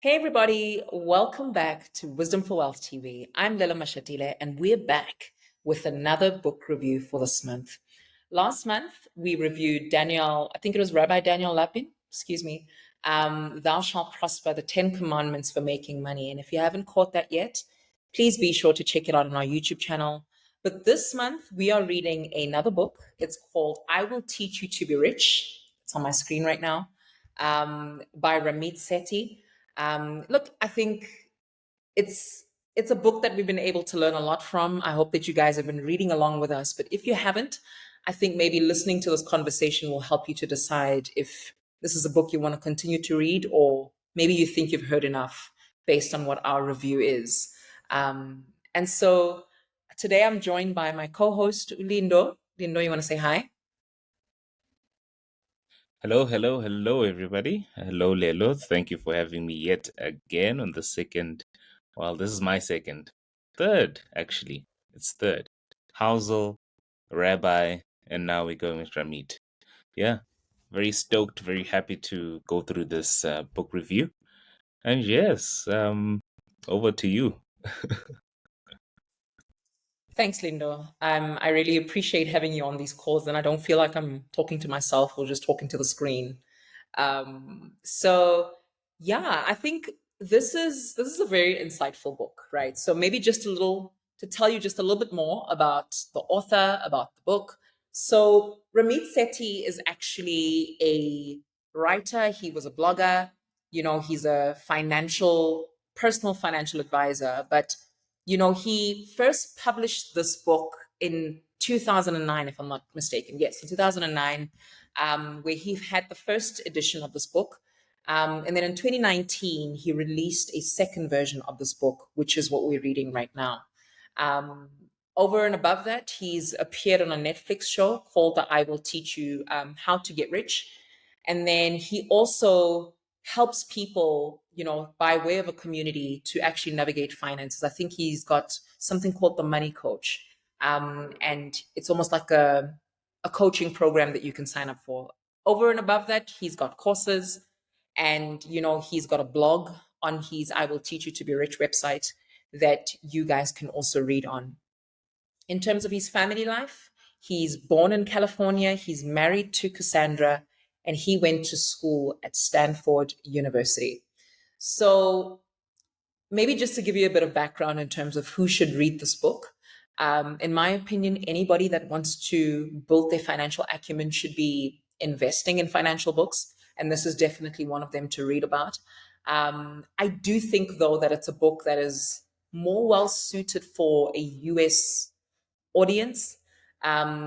Hey everybody, welcome back to Wisdom for Wealth TV. I'm Lila Mashatile and we're back with another book review for this month. Last month we reviewed Daniel, I think it was Rabbi Daniel Lapin, excuse me, Thou Shalt Prosper, the 10 Commandments for Making Money. And if you haven't caught that yet, please be sure to check it out on our YouTube channel. But this month we are reading another book. It's called I Will Teach You to Be Rich. It's on my screen right now, by Ramit Sethi. Look, I think it's it's a book that we've been able to learn a lot from. I hope that you guys have been reading along with us. But if you haven't, I think maybe listening to this conversation will help you to decide if this is a book you want to continue to read, or maybe you think you've heard enough based on what our review is. And so today I'm joined by my co-host Lindo. Lindo, you want to say hi? Hello, everybody. Hello, Lelo. Thank you for having me yet again on the second. Well, this is my third, actually. It's third. Housel, Rabbi, and now we're going with Ramit. Yeah, very stoked, very happy to go through this book review. And yes, over to you. Thanks, Lindo. I really appreciate having you on these calls, and I don't feel like I'm talking to myself or just talking to the screen. So yeah, I think this is a very insightful book, right? So maybe just a little to tell you just a little bit more about the author, about the book. So Ramit Sethi is actually a writer. He was a blogger. He's a personal financial advisor. But he first published this book in 2009, if I'm not mistaken. Yes, in 2009, where he had the first edition of this book. And then in 2019, he released a second version of this book, which is what we're reading right now. Um, Over and above that, he's appeared on a Netflix show called the I Will Teach You How to Get Rich. And then he also helps people, by way of a community to actually navigate finances. I think he's got something called the Money Coach. And it's almost like a coaching program that you can sign up for. Over and above that, he's got courses, and he's got a blog on his I Will Teach You to Be Rich website that you guys can also read on. In terms of his family life, he's born in California, he's married to Cassandra, and he went to school at Stanford University. So maybe just to give you a bit of background in terms of who should read this book. In my opinion, anybody that wants to build their financial acumen should be investing in financial books. And this is definitely one of them to read about. I do think, though, that it's a book that is more well suited for a US audience.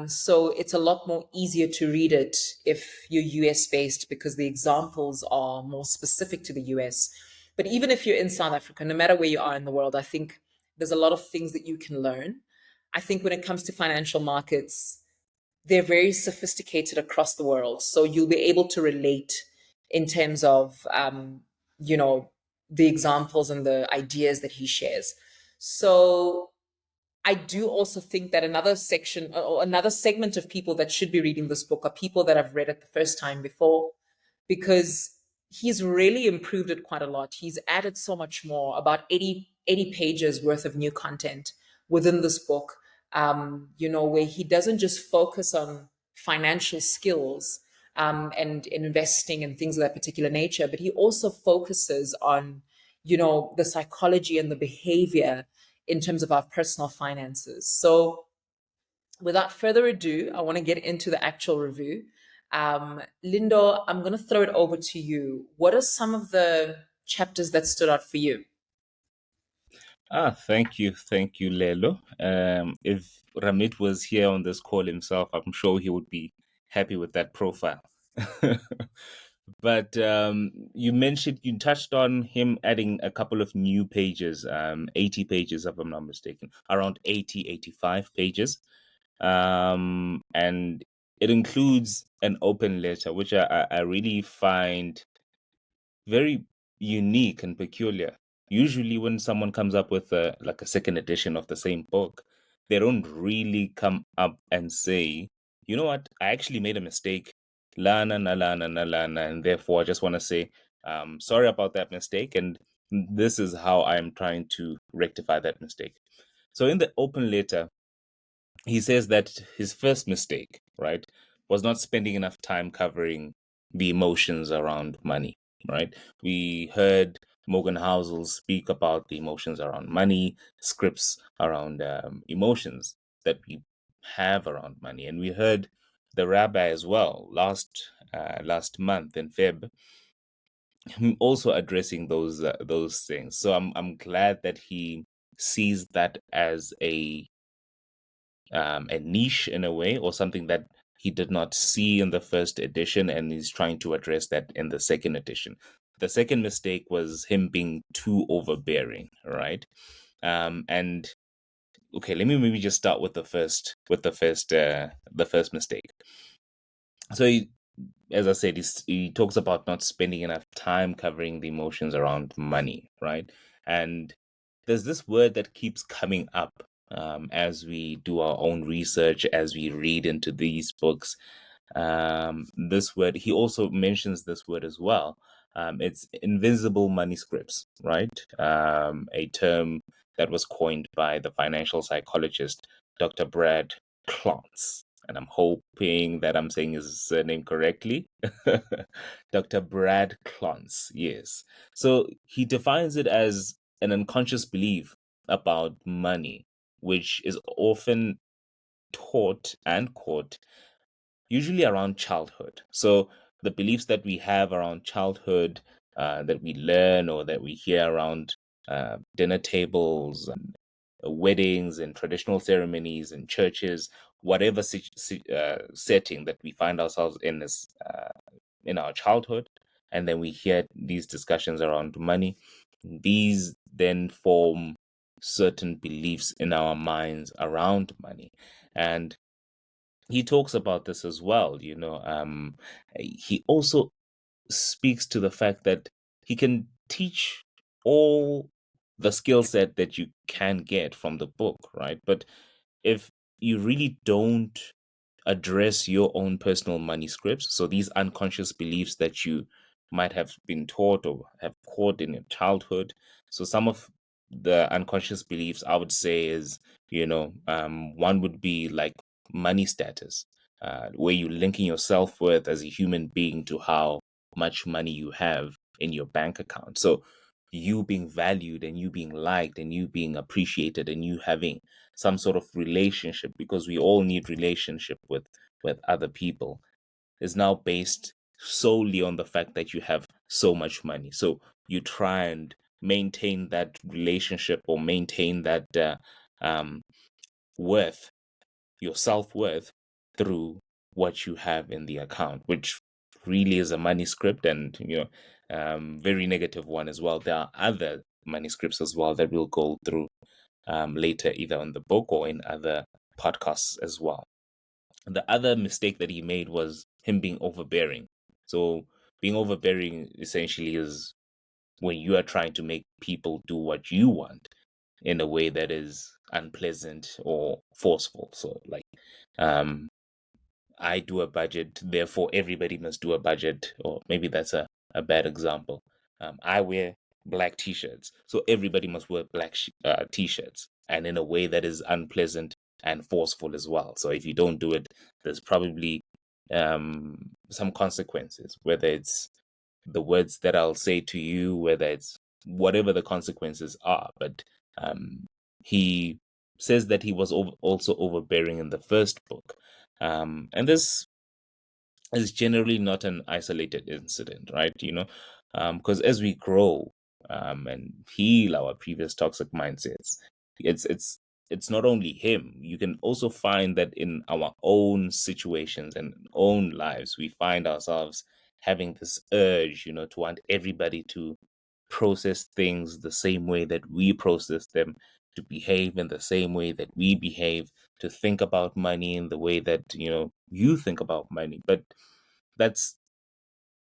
So it's a lot more easier to read it if you're US based, because the examples are more specific to the US. But even if you're in South Africa, no matter where you are in the world, I think there's a lot of things that you can learn. I think when it comes to financial markets, they're very sophisticated across the world. So you'll be able to relate in terms of, the examples and the ideas that he shares. So I do also think that another section or another segment of people that should be reading this book are people that have read it the first time before, because he's really improved it quite a lot. He's added so much more, about 80 pages worth of new content within this book, where he doesn't just focus on financial skills and investing and things of that particular nature, but he also focuses on, the psychology and the behavior in terms of our personal finances. So, without further ado, I want to get into the actual review. Lindo, I'm going to throw it over to you. What are some of the chapters that stood out for you? Thank you, Lelo. If Ramit was here on this call himself, I'm sure he would be happy with that profile. But you touched on him adding a couple of new pages, 80 pages, if I'm not mistaken, around 80, 85 pages. And it includes an open letter, which I really find very unique and peculiar. Usually, when someone comes up with a second edition of the same book, they don't really come up and say, you know what, I actually made a mistake. La na na la na na la na, and therefore I just want to say Sorry about that mistake, and this is how I'm trying to rectify that mistake. So in the open letter, he says that his first mistake, right, was not spending enough time covering the emotions around money, right? We heard Morgan Housel speak about the emotions around money, scripts around emotions that we have around money, and we heard the rabbi as well last month in Feb, him also addressing those things. So I'm glad that he sees that as a niche in a way, or something that he did not see in the first edition, and he's trying to address that in the second edition. The second mistake was him being too overbearing, right? And okay, let me maybe just start with the first mistake. So as I said, he talks about not spending enough time covering the emotions around money, right? And there's this word that keeps coming up as we do our own research, as we read into these books. This word, he also mentions this word as well. It's invisible money scripts, right? A term that was coined by the financial psychologist, Dr. Brad Klontz. And I'm hoping that I'm saying his surname correctly. Dr. Brad Klontz, yes. So he defines it as an unconscious belief about money, which is often taught and caught usually around childhood. So the beliefs that we have around childhood, that we learn or that we hear around dinner tables and weddings and traditional ceremonies and churches, whatever setting that we find ourselves in is in our childhood, and then we hear these discussions around money. These then form certain beliefs in our minds around money, and he talks about this as well. He also speaks to the fact that he can teach all the skill set that you can get from the book, right? But if you really don't address your own personal money scripts, so these unconscious beliefs that you might have been taught or have caught in your childhood. So some of the unconscious beliefs I would say is, one would be like money status, where you're linking your self-worth as a human being to how much money you have in your bank account. So you being valued and you being liked and you being appreciated and you having some sort of relationship, because we all need relationship with other people, is now based solely on the fact that you have so much money. So you try and maintain that relationship or maintain that um, worth, your self-worth, through what you have in the account, which really is a money script, and very negative one as well. There are other money scripts as well that we'll go through later, either in the book or in other podcasts as well. The other mistake that he made was him being overbearing. So being overbearing essentially is when you are trying to make people do what you want in a way that is unpleasant or forceful. So like, um, I do a budget, therefore everybody must do a budget, or maybe that's a bad example. I wear black t-shirts, so everybody must wear black t-shirts, and in a way that is unpleasant and forceful as well. So if you don't do it, there's probably some consequences, whether it's the words that I'll say to you, whether it's whatever the consequences are. But he says that he was also overbearing in the first book. And this is generally not an isolated incident, right? Because as we grow and heal our previous toxic mindsets, it's it's it's not only him. You can also find that in our own situations and own lives, we find ourselves having this urge, to want everybody to process things the same way that we process them, to behave in the same way that we behave, to think about money in the way that you think about money. But that's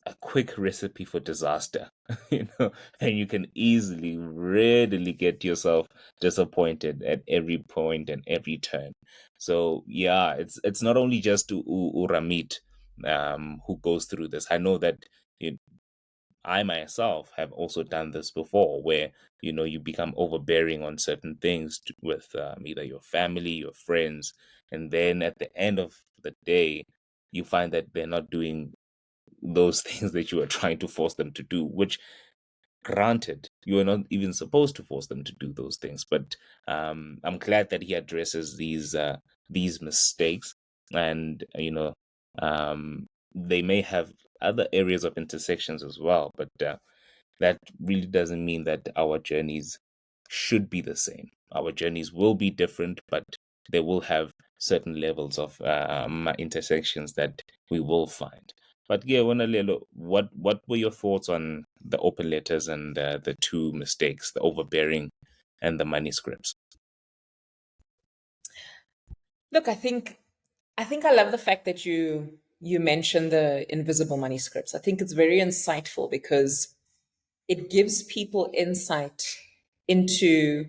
a quick recipe for disaster, and you can easily, readily get yourself disappointed at every point and every turn. So yeah, it's not only just Ramit who goes through this. I know that I myself have also done this before, where you become overbearing on certain things with either your family, your friends, and then at the end of the day, you find that they're not doing those things that you are trying to force them to do, which, granted, you are not even supposed to force them to do those things. But I'm glad that he addresses these mistakes, and they may have other areas of intersections as well, but that really doesn't mean that our journeys should be the same. Our journeys will be different, but they will have certain levels of intersections that we will find. But yeah, Wanalelo, what were your thoughts on the open letters and the two mistakes, the overbearing and the manuscripts? Look, I think I love the fact that you mentioned the invisible manuscripts. I think it's very insightful because it gives people insight into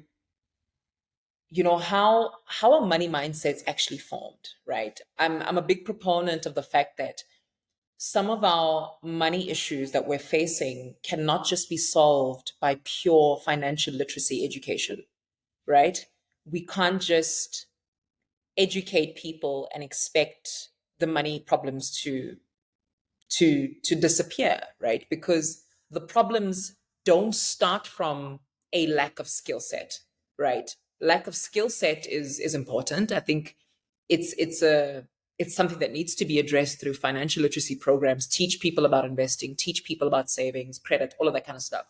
how a money mindset's actually formed, right? I'm a big proponent of the fact that some of our money issues that we're facing cannot just be solved by pure financial literacy education, right? We can't just educate people and expect the money problems to disappear, right? Because the problems don't start from a lack of skill set, right? Lack of skill set is important. I think it's something that needs to be addressed through financial literacy programs. Teach people about investing, teach people about savings, credit, all of that kind of stuff.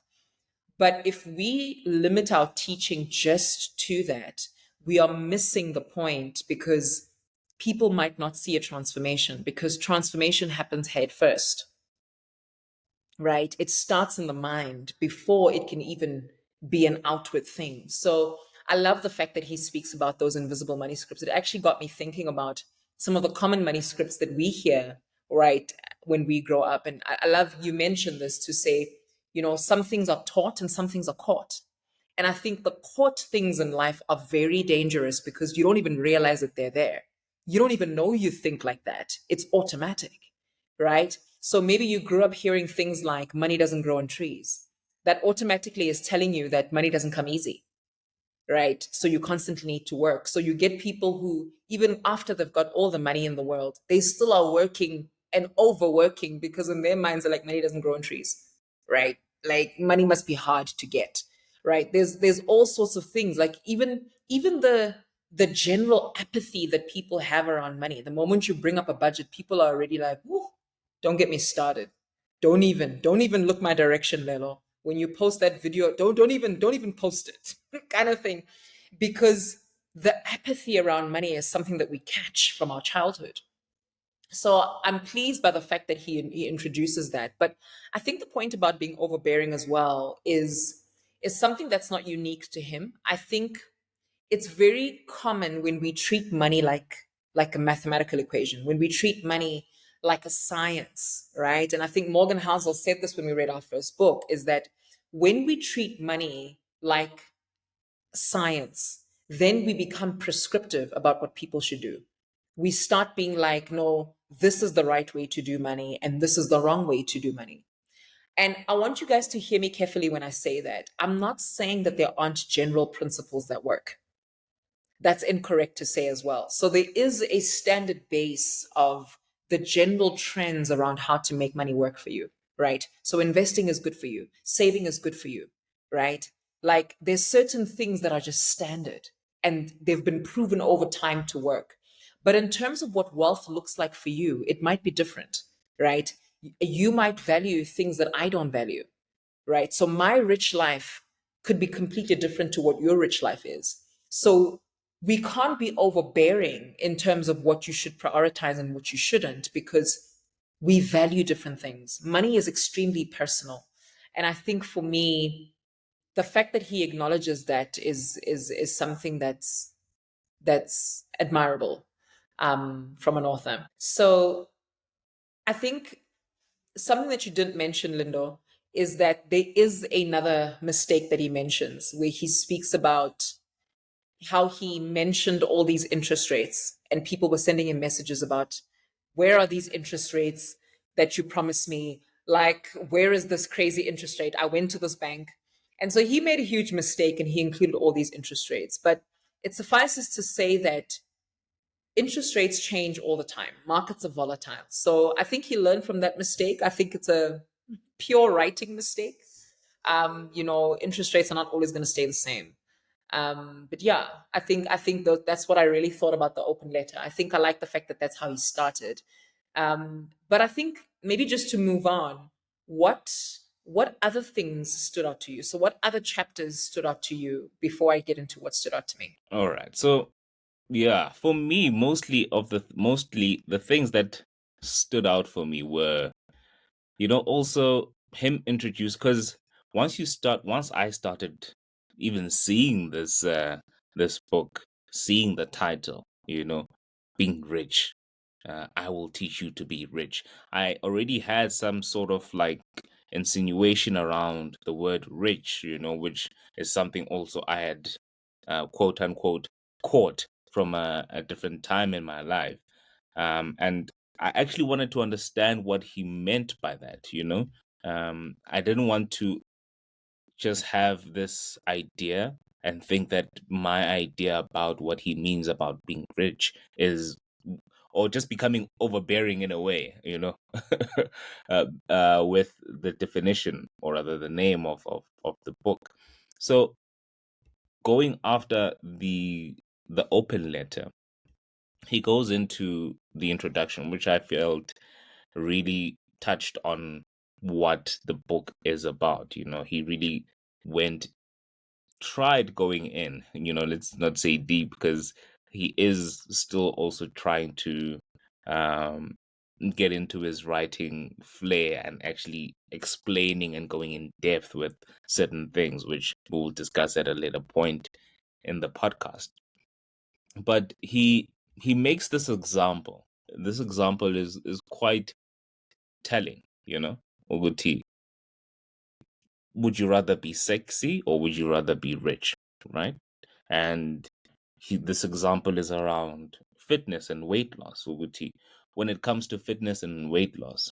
But if we limit our teaching just to that, we are missing the point because people might not see a transformation because transformation happens head first, right? It starts in the mind before it can even be an outward thing. So I love the fact that he speaks about those invisible manuscripts. It actually got me thinking about some of the common manuscripts that we hear, right, when we grow up. And I love you mentioned this to say, some things are taught and some things are caught. And I think the caught things in life are very dangerous because you don't even realize that they're there. You don't even know you think like that. It's automatic, right? So maybe you grew up hearing things like money doesn't grow on trees. That automatically is telling you that money doesn't come easy, right? So you constantly need to work. So you get people who, even after they've got all the money in the world, they still are working and overworking because in their minds they're like, money doesn't grow on trees, right? Like money must be hard to get, right? There's all sorts of things. Like even the general apathy that people have around money. The moment you bring up a budget, people are already like, "Woo, don't get me started. Don't even look my direction, Lelo. When you post that video, don't even post it." kind of thing. Because the apathy around money is something that we catch from our childhood. So I'm pleased by the fact that he introduces that. But I think the point about being overbearing as well is something that's not unique to him. I think it's very common when we treat money like a mathematical equation, when we treat money like a science, right? And I think Morgan Housel said this when we read our first book, is that when we treat money like science, then we become prescriptive about what people should do. We start being like, no, this is the right way to do money, and this is the wrong way to do money. And I want you guys to hear me carefully when I say that. I'm not saying that there aren't general principles that work. That's incorrect to say as well. So there is a standard base of the general trends around how to make money work for you, right? So investing is good for you, saving is good for you, right? Like there's certain things that are just standard and they've been proven over time to work. But in terms of what wealth looks like for you, it might be different, right? You might value things that I don't value, right? So my rich life could be completely different to what your rich life is. So we can't be overbearing in terms of what you should prioritize and what you shouldn't because we value different things. Money is extremely personal. And I think for me, the fact that he acknowledges that is something that's admirable from an author. So I think something that you didn't mention, Lindo, is that there is another mistake that he mentions where he speaks about how he mentioned all these interest rates and people were sending him messages about where are these interest rates that you promised me? Like, where is this crazy interest rate? I went to this bank. And so he made a huge mistake and he included all these interest rates. But it suffices to say that interest rates change all the time. Markets are volatile. So I think he learned from that mistake. I think it's a pure writing mistake. Interest rates are not always going to stay the same. But yeah, I think that's what I really thought about the open letter. I think I like the fact that that's how he started. But I think maybe just to move on, what what other things stood out to you? So what other chapters stood out to you before I get into what stood out to me? All right. So yeah, for me, mostly the things that stood out for me were, also him introduced, because once I started even seeing this book, seeing the title, being rich, I will teach you to be rich. I already had some sort of like insinuation around the word rich, which is something also I had, quote unquote, caught from a different time in my life. And I actually wanted to understand what he meant by that. I didn't want to just have this idea and think that my idea about what he means about being rich is, or just becoming overbearing in a way, with the definition, or rather the name of the book. So going after the open letter, he goes into the introduction, which I felt really touched on what the book is about. He really went tried going in, let's not say deep, because he is still also trying to um get into his writing flair and actually explaining and going in depth with certain things, which we will discuss at a later point in the podcast. But he makes this example. This example is quite telling, Oguti. Would you rather be sexy or would you rather be rich, right? And this example is around fitness and weight loss, Uguti. When it comes to fitness and weight loss,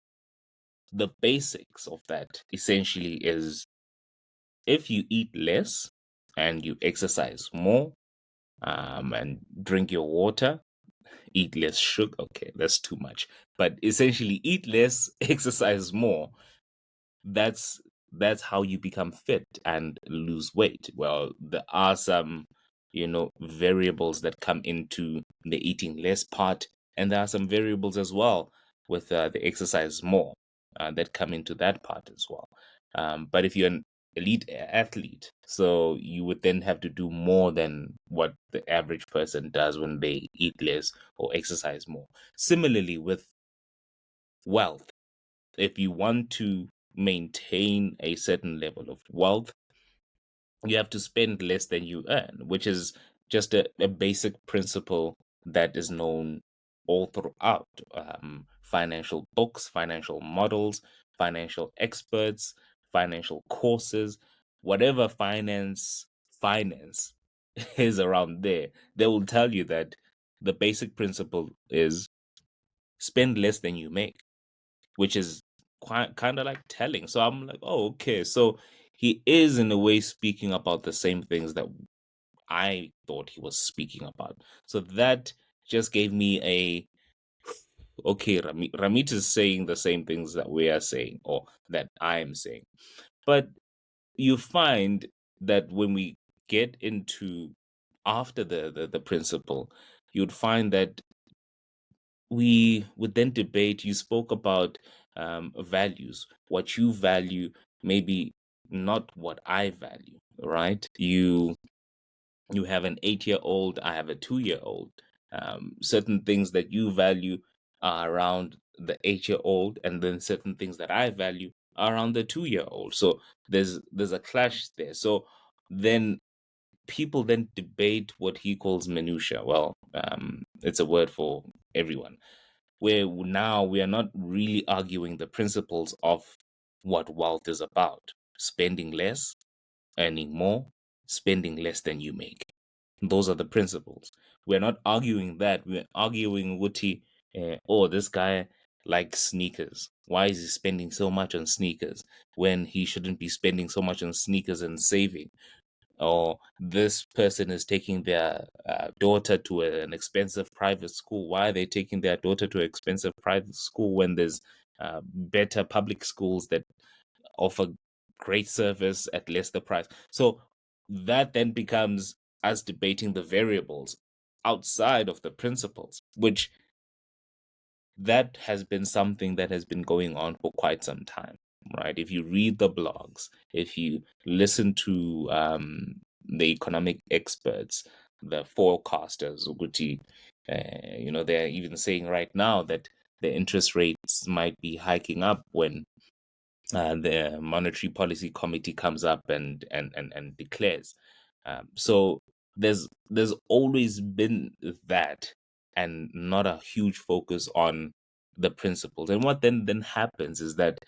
the basics of that essentially is, if you eat less and you exercise more, and drink your water, eat less sugar. Okay, that's too much. But essentially, eat less, exercise more, that's that's how you become fit and lose weight. Well, there are some, variables that come into the eating less part, and there are some variables as well with the exercise more, that come into that part as well. But if you're an elite athlete, so you would then have to do more than what the average person does when they eat less or exercise more. Similarly with wealth, if you want to maintain a certain level of wealth, you have to spend less than you earn, which is just a basic principle that is known all throughout financial books, financial models, financial experts, financial courses, whatever finance is around there, they will tell you that the basic principle is spend less than you make, which is quite kind of like telling. So I'm like, oh, okay. So he is in a way speaking about the same things that I thought he was speaking about. So that just gave me a, okay, Ramit is saying the same things that we are saying, or that I am saying. But you find that when we get into after the principle, you'd find that we would then debate. You spoke about values, what you value, maybe not what I value, right? You have an 8-year old, I have a 2-year old. Certain things that you value are around the 8-year old, and then certain things that I value are around the 2-year old. So there's a clash there. So then people then debate what he calls minutia. Well, it's a word for everyone, where now we are not really arguing the principles of what wealth is about: spending less, earning more, spending less than you make. Those are the principles. We're not arguing that. We're arguing, Wuti, oh, this guy like sneakers. Why is he spending so much on sneakers when he shouldn't be spending so much on sneakers and saving? Or this person is taking their daughter to an expensive private school. Why are they taking their daughter to an expensive private school when there's better public schools that offer great service at less the price? So that then becomes us debating the variables outside of the principles, which that has been something that has been going on for quite some time, right? If you read the blogs, if you listen to the economic experts, the forecasters, Uguti, they're even saying right now that the interest rates might be hiking up when the monetary policy committee comes up and declares. So there's always been that, and not a huge focus on the principles. And what then happens is that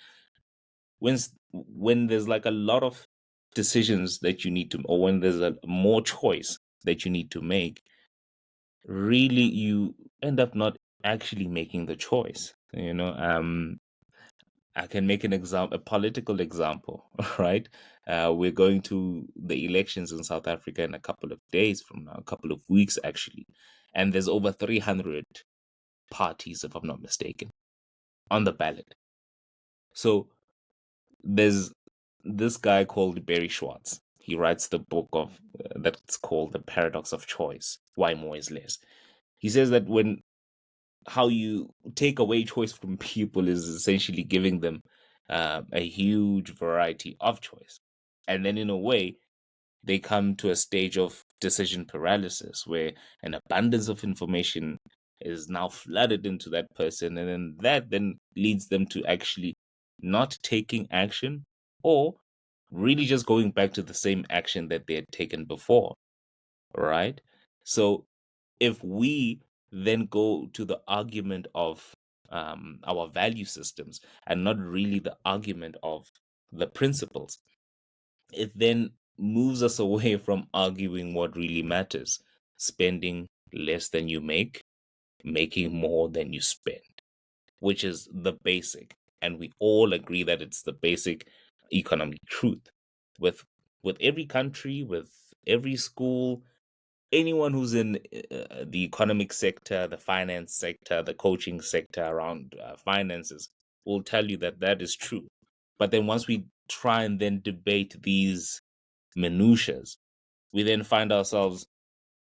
when there's like a lot of decisions that you need to, or when there's a more choice that you need to make, really you end up not actually making the choice. I can make an example, a political example, right? We're going to the elections in South Africa in a couple of days from now, a couple of weeks actually, and there's over 300 parties, if I'm not mistaken, on the ballot. So there's this guy called Barry Schwartz. He writes the book of that's called The Paradox of Choice: Why More is Less. He says that when how you take away choice from people is essentially giving them a huge variety of choice. And then, in a way, they come to a stage of decision paralysis where an abundance of information is now flooded into that person. And then that then leads them to actually not taking action, or really just going back to the same action that they had taken before. Right. So if we then go to the argument of our value systems and not really the argument of the principles, it then moves us away from arguing what really matters: spending less than you make, making more than you spend, which is the basic. And we all agree that it's the basic economic truth. With every country, with every school, anyone who's in the economic sector, the finance sector, the coaching sector around finances will tell you that that is true. But then once we try and then debate these minutiae, we then find ourselves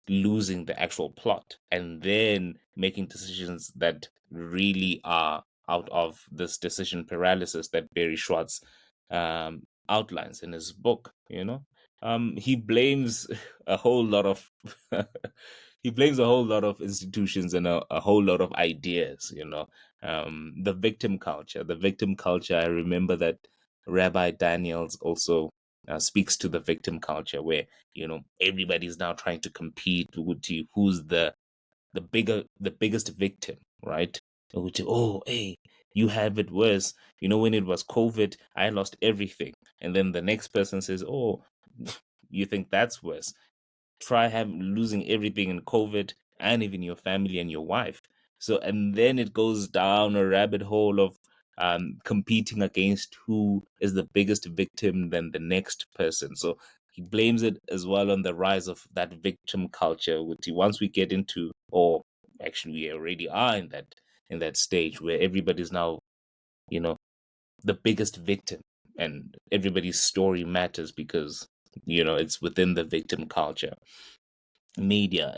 losing the actual plot and then making decisions that really are out of this decision paralysis that Barry Schwartz outlines in his book. He blames a whole lot of he blames a whole lot of institutions and a whole lot of ideas. The victim culture. I remember that Rabbi Daniels also speaks to the victim culture, where everybody's now trying to compete with who's the biggest victim, right? Oh, hey, you have it worse. When it was COVID, I lost everything. And then the next person says, oh, you think that's worse? Try losing everything in COVID, and even your family and your wife. So, and then it goes down a rabbit hole of competing against who is the biggest victim than the next person. So he blames it as well on the rise of that victim culture, which once we get into, or actually we already are in that stage where everybody's now, you know, the biggest victim, and everybody's story matters because it's within the victim culture. Media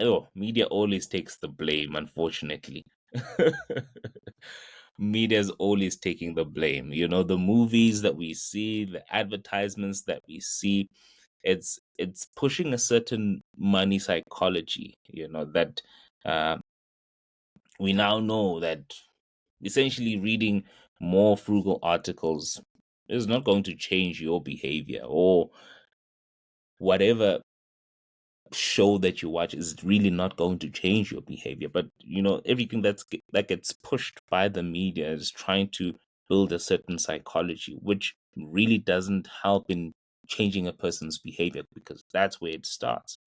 always takes the blame, unfortunately. Media is always taking the blame. The movies that we see, the advertisements that we see, it's pushing a certain money psychology, that uh, we now know that essentially reading more frugal articles is not going to change your behavior, or whatever show that you watch is really not going to change your behavior. But everything that gets pushed by the media is trying to build a certain psychology, which really doesn't help in changing a person's behavior, because that's where it starts,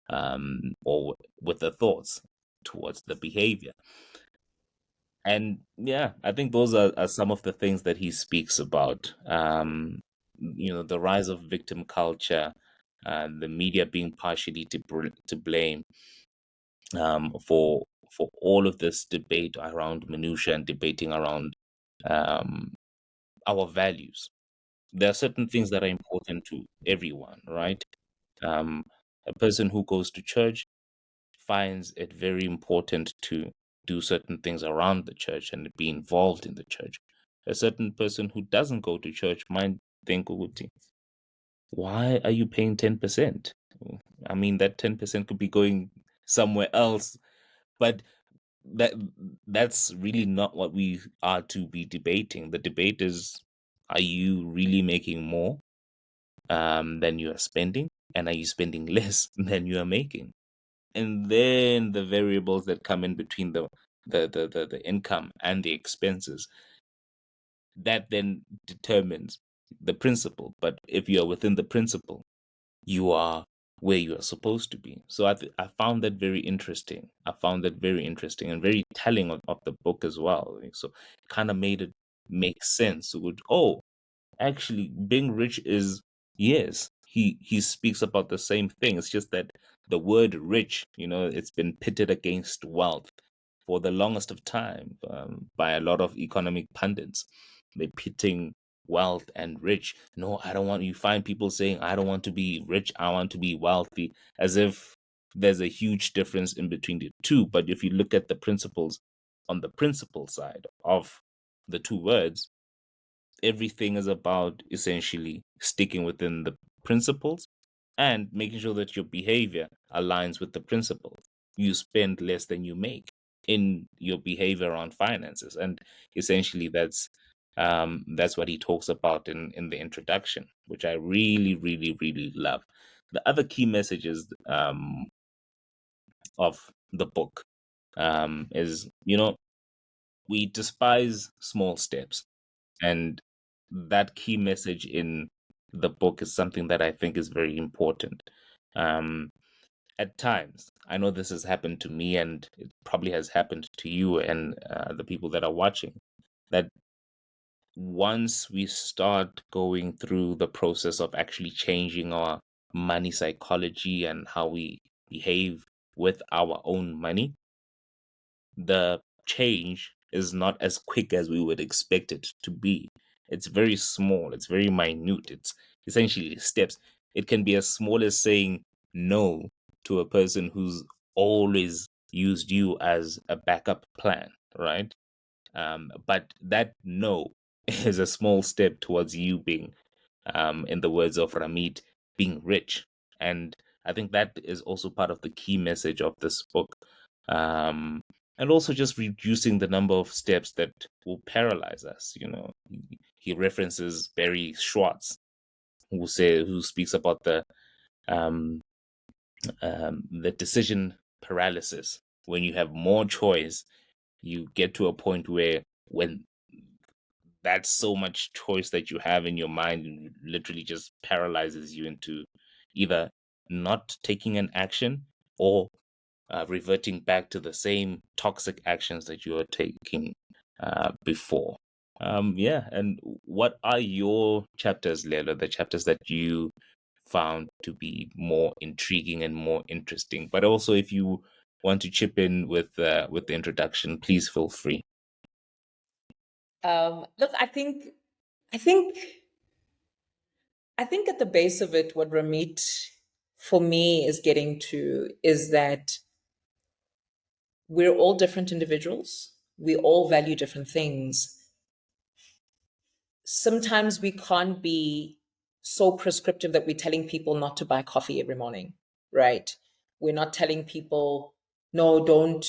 or with the thoughts towards the behavior. And yeah, I think those are some of the things that he speaks about. The rise of victim culture, the media being partially to blame for all of this debate around minutia and debating around um, our values. There are certain things that are important to everyone, right? Um, a person who goes to church finds it very important to do certain things around the church and be involved in the church. A certain person who doesn't go to church might think, "Ukuthi, why are you paying 10%? I mean, that 10% could be going somewhere else." But that that's really not what we are to be debating. The debate is, are you really making more than you are spending? And are you spending less than you are making? And then the variables that come in between the income and the expenses, that then determines the principle. But if you are within the principle, you are where you are supposed to be. So I found that very interesting. I found that very interesting and very telling of the book as well. So it kind of made it make sense. It would, oh, actually, being rich is, yes, he speaks about the same thing. It's just that the word rich, it's been pitted against wealth for the longest of time, by a lot of economic pundits. They're pitting wealth and rich. No, I don't want, you find people saying, I don't want to be rich, I want to be wealthy, as if there's a huge difference in between the two. But if you look at the principles on the principle side of the two words, everything is about essentially sticking within the principles and making sure that your behavior aligns with the principles. You spend less than you make in your behavior around finances, and essentially that's what he talks about in the introduction, which I really, really, really love. The other key messages of the book is, we despise small steps, and that key message in the book is something that I think is very important. Um, at times, I know this has happened to me, and it probably has happened to you and the people that are watching, that once we start going through the process of actually changing our money psychology and how we behave with our own money, the change is not as quick as we would expect it to be. It's very small, it's very minute, it's essentially steps. It can be as small as saying no to a person who's always used you as a backup plan, right? But that no is a small step towards you being, in the words of Ramit, being rich. And I think that is also part of the key message of this book. Um, and also just reducing the number of steps that will paralyze us. He references Barry Schwartz, who speaks about um, the decision paralysis. When you have more choice, you get to a point where, when that's so much choice that you have in your mind, and it literally just paralyzes you into either not taking an action or reverting back to the same toxic actions that you were taking before. Yeah, and what are your chapters, Lela? The chapters that you found to be more intriguing and more interesting. But also, if you want to chip in with the introduction, please feel free. Look, I think, I think at the base of it, what Ramit, for me, is getting to is that we're all different individuals. We all value different things. Sometimes we can't be so prescriptive that we're telling people not to buy coffee every morning, right? We're not telling people, no, don't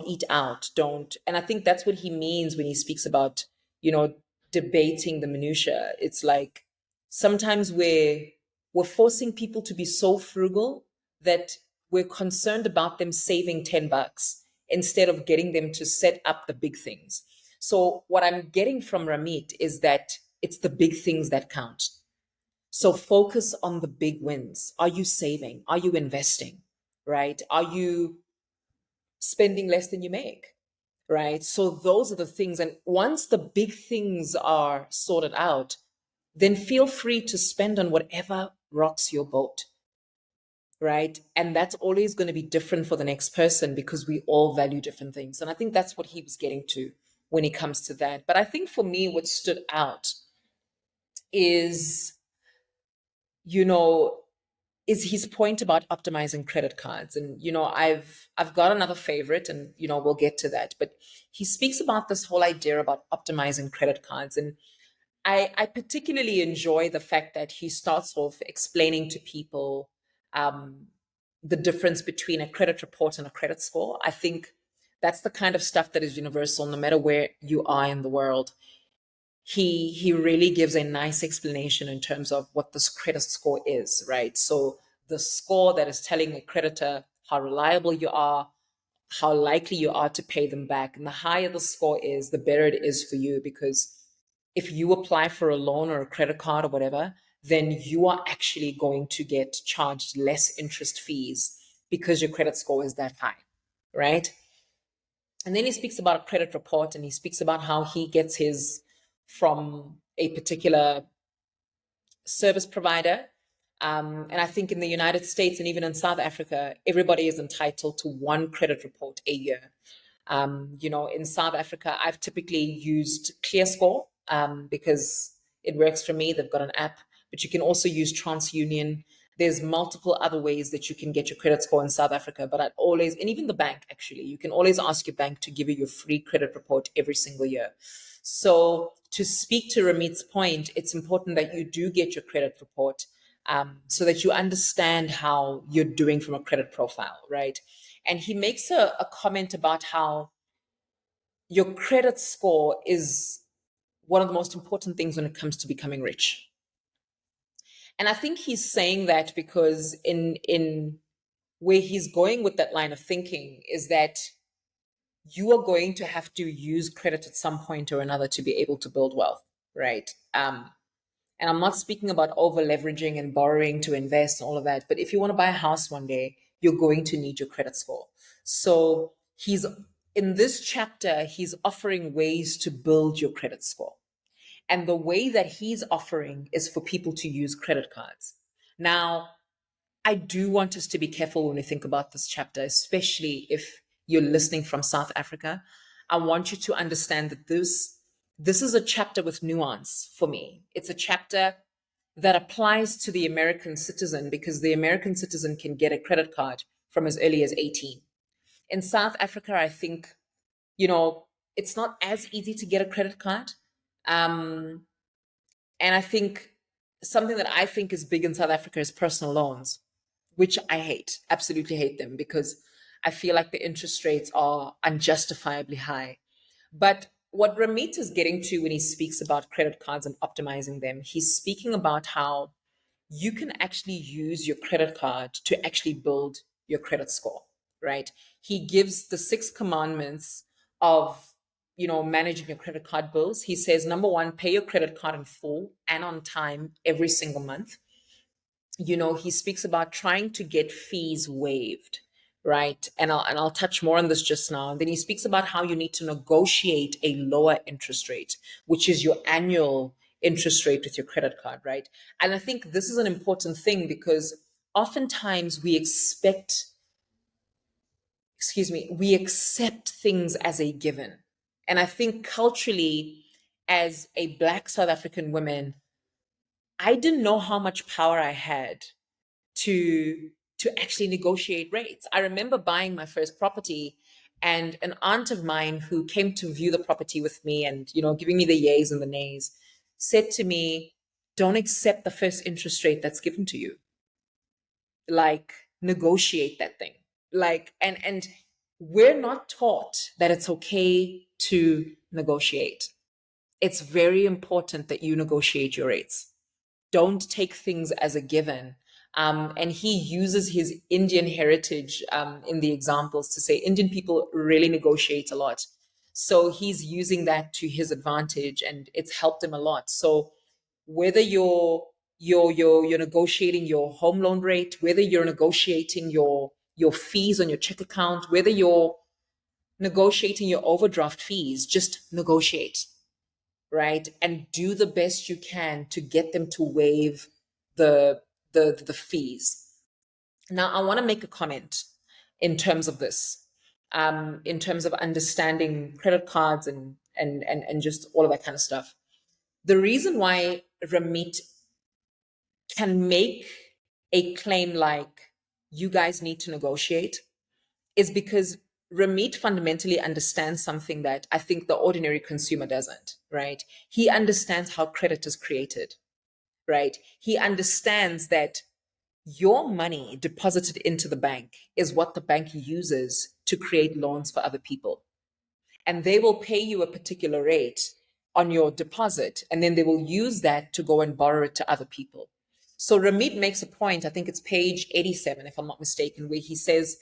eat out, don't. And I think that's what he means when he speaks about, you know, debating the minutia. It's like sometimes we're forcing people to be so frugal that we're concerned about them saving $10 instead of getting them to set up the big things. So what I'm getting from Ramit is that it's the big things that count. So focus on the big wins. Are you saving? Are you investing? Right? Are you spending less than you make? right? So those are the things. And once the big things are sorted out, then feel free to spend on whatever rocks your boat, right? And that's always going to be different for the next person because we all value different things. And I think that's what he was getting to when it comes to that. But I think for me, what stood out is, you know, is his point about optimizing credit cards. And I've got another favorite, and we'll get to that. But he speaks about this whole idea about optimizing credit cards. And I particularly enjoy the fact that he starts off explaining to people um, the difference between a credit report and a credit score. I think that's the kind of stuff that is universal, no matter where you are in the world. He really gives a nice explanation in terms of what this credit score is, right? So the score that is telling a creditor how reliable you are, how likely you are to pay them back. And the higher the score is, the better it is for you, because if you apply for a loan or a credit card or whatever, then you are actually going to get charged less interest fees because your credit score is that high, right? And then he speaks about a credit report, and he speaks about how he gets his from a particular service provider. And I think in the United States and even in South Africa, everybody is entitled to one credit report a year. In South Africa, I've typically used ClearScore because it works for me. They've got an app, but you can also use TransUnion. There's multiple other ways that you can get your credit score in South Africa, but I'd always, and even the bank actually, you can always ask your bank to give you your free credit report every single year. So to speak to Ramit's point, it's important that you do get your credit report so that you understand how you're doing from a credit profile, right? And he makes a comment about how your credit score is one of the most important things when it comes to becoming rich. And I think he's saying that because in where he's going with that line of thinking is that you are going to have to use credit at some point or another to be able to build wealth, right? And I'm not speaking about over leveraging and borrowing to invest and all of that. But if you want to buy a house one day, you're going to need your credit score. So he's in this chapter, he's offering ways to build your credit score. And the way that he's offering is for people to use credit cards. Now, I do want us to be careful when we think about this chapter, especially if you're listening from South Africa. I want you to understand that this is a chapter with nuance for me. It's a chapter that applies to the American citizen because the American citizen can get a credit card from as early as 18. In South Africa, I think, it's not as easy to get a credit card. Um, and I think something that I think is big in South Africa is personal loans, which I hate, absolutely hate them because I feel like the interest rates are unjustifiably high. But what Ramit is getting to when he speaks about credit cards and optimizing them, he's speaking about how you can actually use your credit card to actually build your credit score, right? He gives the 6 commandments of, managing your credit card bills. He says, number one, pay your credit card in full and on time every single month. He speaks about trying to get fees waived, right? And I'll touch more on this just now. And then he speaks about how you need to negotiate a lower interest rate, which is your annual interest rate with your credit card, right? And I think this is an important thing because oftentimes we accept things as a given. And I think culturally, as a Black South African woman, I didn't know how much power I had to actually negotiate rates. I remember buying my first property, and an aunt of mine who came to view the property with me and giving me the yays and the nays said to me, don't accept the first interest rate that's given to you. Like, negotiate that thing. Like, and we're not taught that it's okay to negotiate. It's very important that you negotiate your rates. Don't take things as a given. And he uses his Indian heritage in the examples to say Indian people really negotiate a lot. So he's using that to his advantage, and it's helped him a lot. So whether you're negotiating your home loan rate, whether you're negotiating your fees on your check account, whether you're negotiating your overdraft fees, just negotiate, right? And do the best you can to get them to waive the fees. Now, I want to make a comment in terms of this, in terms of understanding credit cards and just all of that kind of stuff. The reason why Ramit can make a claim like you guys need to negotiate is because Ramit fundamentally understands something that I think the ordinary consumer doesn't, right? He understands how credit is created, right? He understands that your money deposited into the bank is what the bank uses to create loans for other people. And they will pay you a particular rate on your deposit, and then they will use that to go and borrow it to other people. So Ramit makes a point, I think it's page 87, if I'm not mistaken, where he says,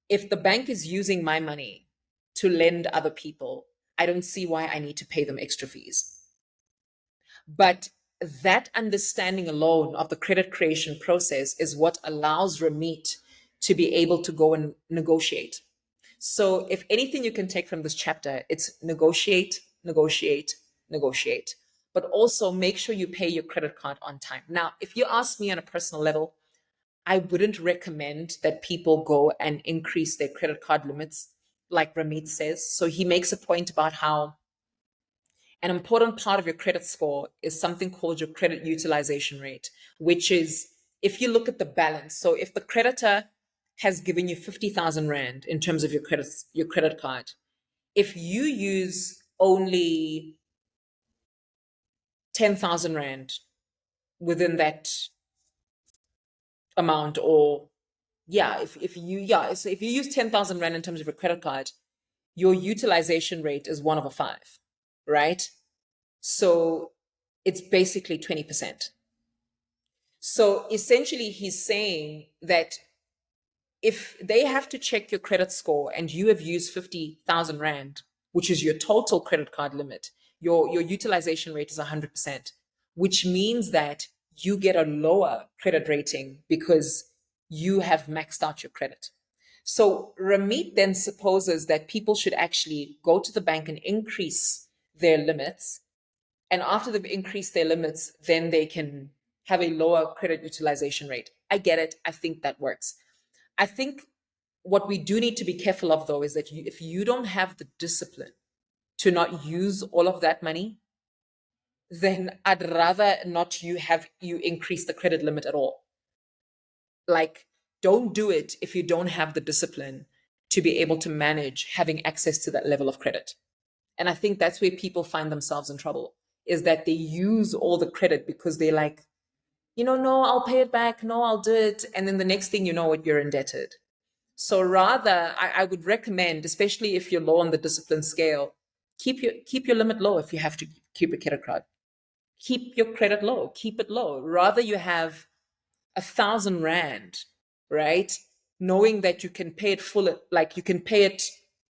if the bank is using my money to lend other people, I don't see why I need to pay them extra fees. But that understanding alone of the credit creation process is what allows Ramit to be able to go and negotiate. So, if anything you can take from this chapter, it's negotiate, negotiate, negotiate, but also make sure you pay your credit card on time. Now, if you ask me on a personal level, I wouldn't recommend that people go and increase their credit card limits, like Ramit says. So, he makes a point about how an important part of your credit score is something called your credit utilization rate, which is if you look at the balance. So if the creditor has given you 50,000 Rand in terms of your credit card, if you use only 10,000 Rand within that amount, or so if you use 10,000 Rand in terms of your credit card, your utilization rate is 1/5, right? So it's basically 20%. So essentially, he's saying that if they have to check your credit score and you have used 50,000 Rand, which is your total credit card limit, your utilization rate is 100%, which means that you get a lower credit rating because you have maxed out your credit. So Ramit then supposes that people should actually go to the bank and increase their limits, and after they've increased their limits, then they can have a lower credit utilization rate. I get it. I think that works. I think what we do need to be careful of, though, is that if you don't have the discipline to not use all of that money, then I'd rather not you increase the credit limit at all. Like, don't do it if you don't have the discipline to be able to manage having access to that level of credit. And I think that's where people find themselves in trouble, is that they use all the credit because they're like, no, I'll pay it back. No, I'll do it. And then the next thing you know it, you're indebted. So rather, I would recommend, especially if you're low on the discipline scale, keep your limit low if you have to keep a credit card. Keep your credit low. Keep it low. Rather you have 1,000 Rand, right? Knowing that you can pay it full, like you can pay it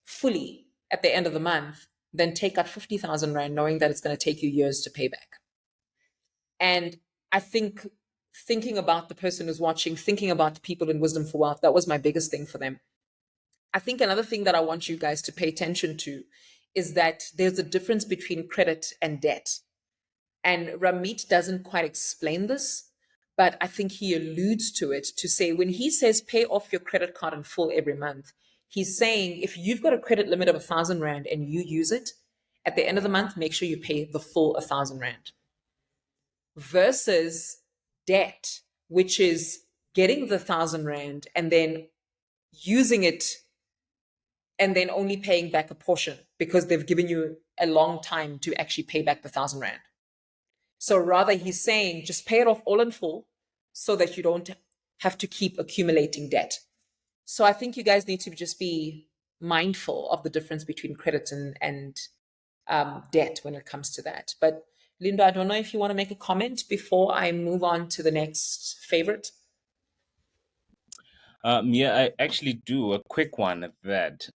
fully at the end of the month, then take out 50,000 Rand, knowing that it's going to take you years to pay back. And I think thinking about the person who's watching, thinking about the people in Wisdom for Wealth, that was my biggest thing for them. I think another thing that I want you guys to pay attention to is that there's a difference between credit and debt. And Ramit doesn't quite explain this, but I think he alludes to it to say when he says pay off your credit card in full every month, he's saying if you've got a credit limit of 1,000 Rand and you use it, at the end of the month, make sure you pay the full 1,000 Rand. Versus debt, which is getting the 1,000 Rand and then using it and then only paying back a portion because they've given you a long time to actually pay back the 1,000 Rand. So rather, he's saying just pay it off all in full so that you don't have to keep accumulating debt. So I think you guys need to just be mindful of the difference between credit and debt when it comes to that. But Linda, I don't know if you want to make a comment before I move on to the next favorite. Yeah, I actually do a quick one at that.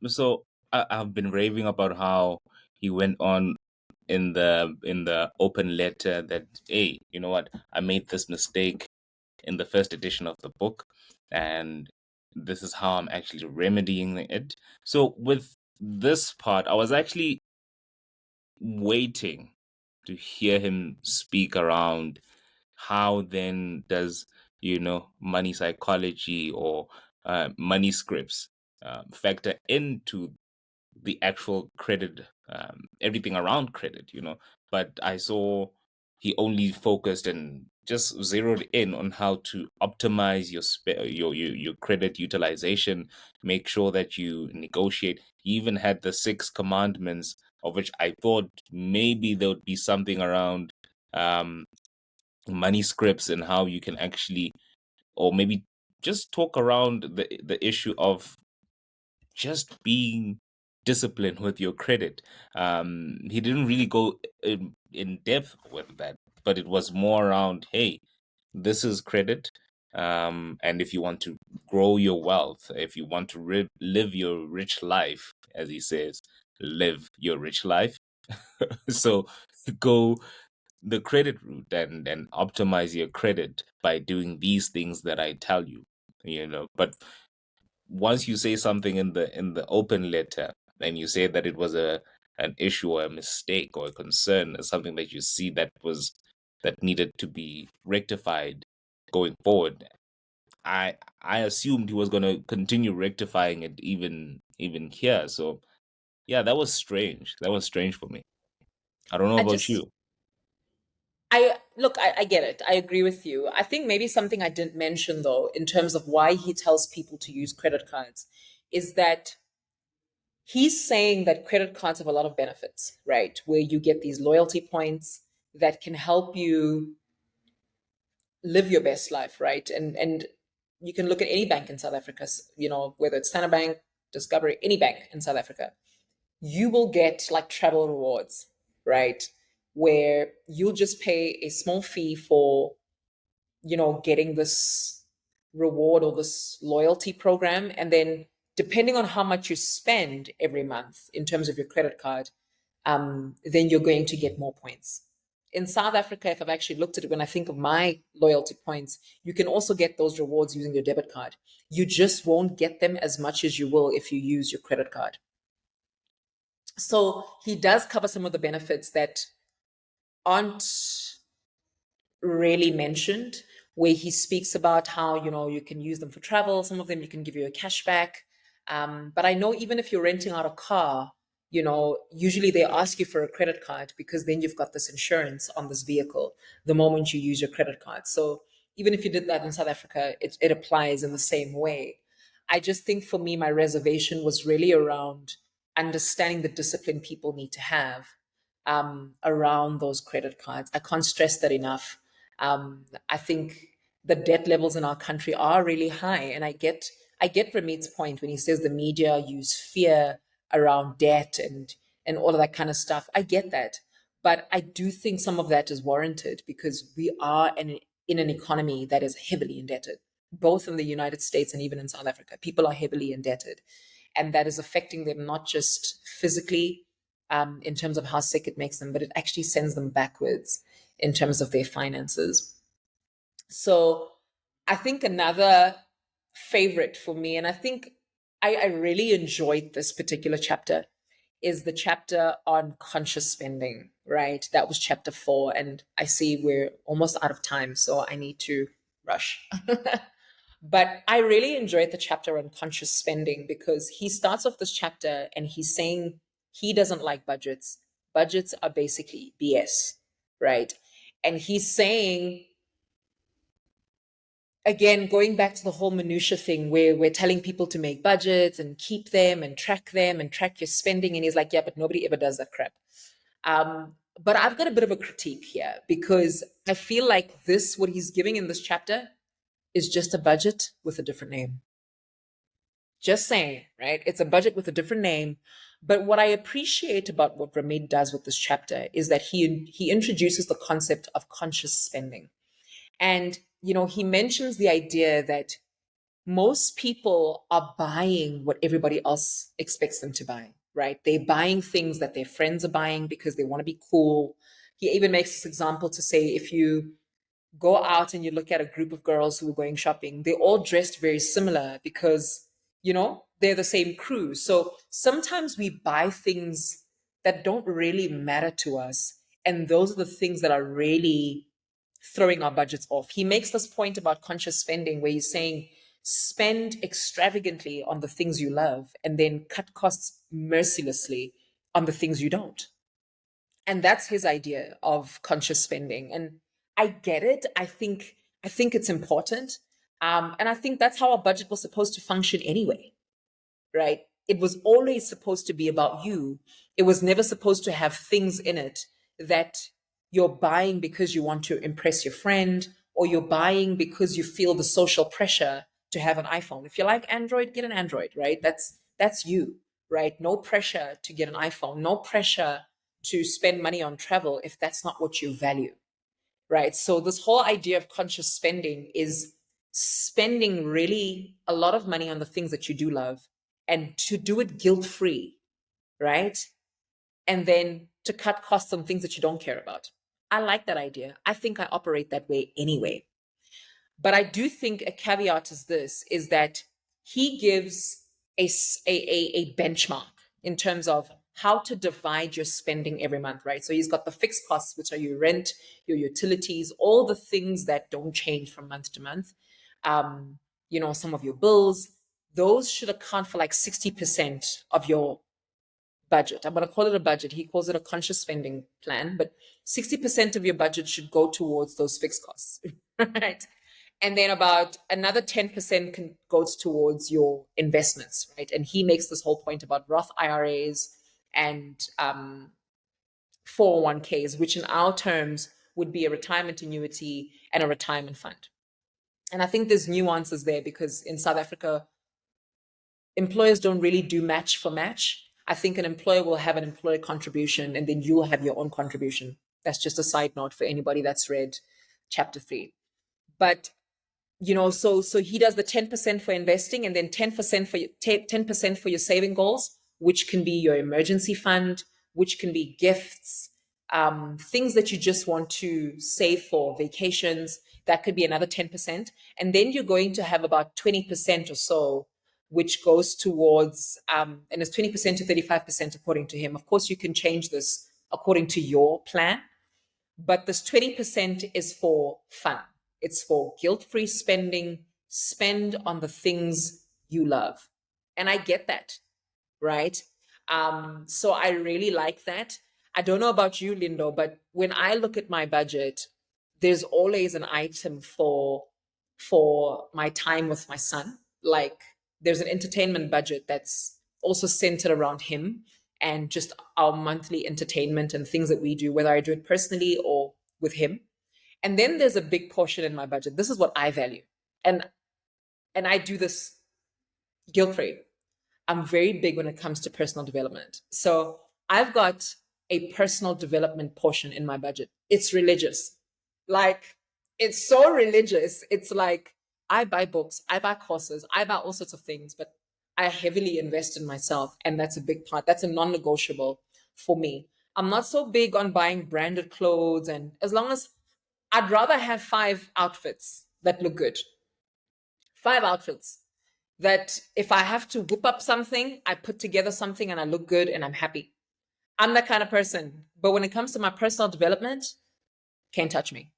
So I've been raving about how he went on in the open letter that, hey, you know what, I made this mistake in the first edition of the book, and this is how I'm actually remedying it. So with this part, I was actually waiting to hear him speak around how then does, money psychology or money scripts factor into the actual credit, everything around credit, But I saw he only focused and just zeroed in on how to optimize your credit utilization, make sure that you negotiate. He even had the six commandments, of which I thought maybe there would be something around um, money scripts and how you can actually, or maybe just talk around the issue of just being disciplined with your credit. He didn't really go in depth with that, but it was more around, hey, this is credit. And if you want to grow your wealth, if you want to live your rich life, as he says, live your rich life. So go the credit route and optimize your credit by doing these things that I tell you, But once you say something in the open letter and you say that it was an issue or a mistake or a concern or something that you see that needed to be rectified going forward, I assumed he was going to continue rectifying it even here. So yeah, that was strange for me. I don't know I about just you. I look, I get it. I agree with you. I think maybe something I didn't mention though, in terms of why he tells people to use credit cards, is that he's saying that credit cards have a lot of benefits, right? Where you get these loyalty points that can help you live your best life, right? And you can look at any bank in South Africa, whether it's Standard Bank, Discovery, any bank in South Africa, you will get like travel rewards, right? Where you'll just pay a small fee for, getting this reward or this loyalty program. And then depending on how much you spend every month in terms of your credit card, then you're going to get more points. In South Africa, if I've actually looked at it, when I think of my loyalty points, you can also get those rewards using your debit card. You just won't get them as much as you will if you use your credit card. So he does cover some of the benefits that aren't really mentioned, where he speaks about how, you can use them for travel. Some of them you can give you a cashback. But I know even if you're renting out a car, usually they ask you for a credit card because then you've got this insurance on this vehicle the moment you use your credit card. So even if you did that in South Africa, it applies in the same way. I just think for me, my reservation was really around understanding the discipline people need to have around those credit cards. I can't stress that enough. I think the debt levels in our country are really high, and I get Ramit's point when he says the media use fear around debt and all of that kind of stuff. I get that, but I do think some of that is warranted because we are in an economy that is heavily indebted, both in the United States and even in South Africa. People are heavily indebted, and that is affecting them not just physically, in terms of how sick it makes them, but it actually sends them backwards in terms of their finances. So I think another favorite for me, and I think I really enjoyed this particular chapter, is the chapter on conscious spending, right? That was chapter 4. And I see we're almost out of time, so I need to rush. But I really enjoyed the chapter on conscious spending because he starts off this chapter and he's saying he doesn't like budgets. Budgets are basically BS, right? And he's saying, again, going back to the whole minutia thing where we're telling people to make budgets and keep them and track your spending. And he's like, yeah, but nobody ever does that crap. But I've got a bit of a critique here because I feel like what he's giving in this chapter is just a budget with a different name. Just saying, right? It's a budget with a different name. But what I appreciate about what Ramit does with this chapter is that he introduces the concept of conscious spending. And, he mentions the idea that most people are buying what everybody else expects them to buy, right? They're buying things that their friends are buying because they want to be cool. He even makes this example to say if you go out and you look at a group of girls who are going shopping, they're all dressed very similar because, they're the same crew. So sometimes we buy things that don't really matter to us. And those are the things that are really throwing our budgets off. He makes this point about conscious spending where he's saying, spend extravagantly on the things you love and then cut costs mercilessly on the things you don't. And that's his idea of conscious spending. And I get it. I think it's important. And I think that's how our budget was supposed to function anyway, right? It was always supposed to be about you. It was never supposed to have things in it that you're buying because you want to impress your friend, or you're buying because you feel the social pressure to have an iPhone. If you like Android, get an Android, right? That's you, right? No pressure to get an iPhone, no pressure to spend money on travel if that's not what you value, right? So this whole idea of conscious spending is spending really a lot of money on the things that you do love, and to do it guilt free, right? And then to cut costs on things that you don't care about. I like that idea. I think I operate that way anyway. But I do think a caveat is this, is that he gives a benchmark in terms of how to divide your spending every month, right? So he's got the fixed costs, which are your rent, your utilities, all the things that don't change from month to month. Some of your bills, those should account for like 60% of your budget. I'm going to call it a budget. He calls it a conscious spending plan, but 60% of your budget should go towards those fixed costs, right? And then about another 10% goes towards your investments, right? And he makes this whole point about Roth IRAs and 401ks, which in our terms would be a retirement annuity and a retirement fund. And I think there's nuances there because in South Africa, employers don't really do match for match. I think an employer will have an employer contribution and then you'll have your own contribution. That's just a side note for anybody that's read chapter 3. But so he does the 10% for investing and then 10% for 10% for your saving goals, which can be your emergency fund, which can be gifts, things that you just want to save for vacations. That could be another 10%. And then you're going to have about 20% or so, which goes towards, and it's 20% to 35% according to him. Of course, you can change this according to your plan, but this 20% is for fun. It's for guilt-free spending, spend on the things you love. And I get that, right? So I really like that. I don't know about you, Lindo, but when I look at my budget, there's always an item for my time with my son. Like there's an entertainment budget that's also centered around him and just our monthly entertainment and things that we do, whether I do it personally or with him. And then there's a big portion in my budget. This is what I value. And I do this guilt free. I'm very big when it comes to personal development. So I've got a personal development portion in my budget. It's religious. Like, it's so religious. It's like I buy books, I buy courses, I buy all sorts of things, but I heavily invest in myself. And that's a big part. That's a non negotiable for me. I'm not so big on buying branded clothes. And as long as I'd rather have 5 outfits that look good, 5 outfits that if I have to whip up something, I put together something and I look good and I'm happy. I'm that kind of person. But when it comes to my personal development, can't touch me.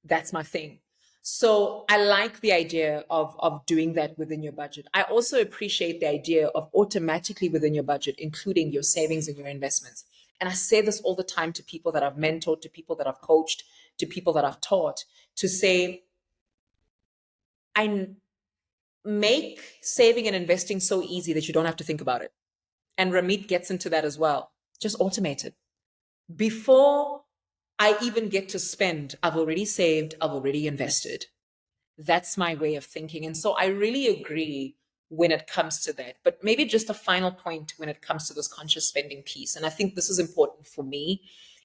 That's my thing. So I like the idea of doing that within your budget. I also appreciate the idea of automatically within your budget, including your savings and your investments. And I say this all the time to people that I've mentored, to people that I've coached, to people that I've taught, to say, I make saving and investing so easy that you don't have to think about it. And Ramit gets into that as well. Just automate it. Before I even get to spend, I've already saved, I've already invested. That's my way of thinking. And so I really agree when it comes to that. But maybe just a final point when it comes to this conscious spending piece. And I think this is important for me,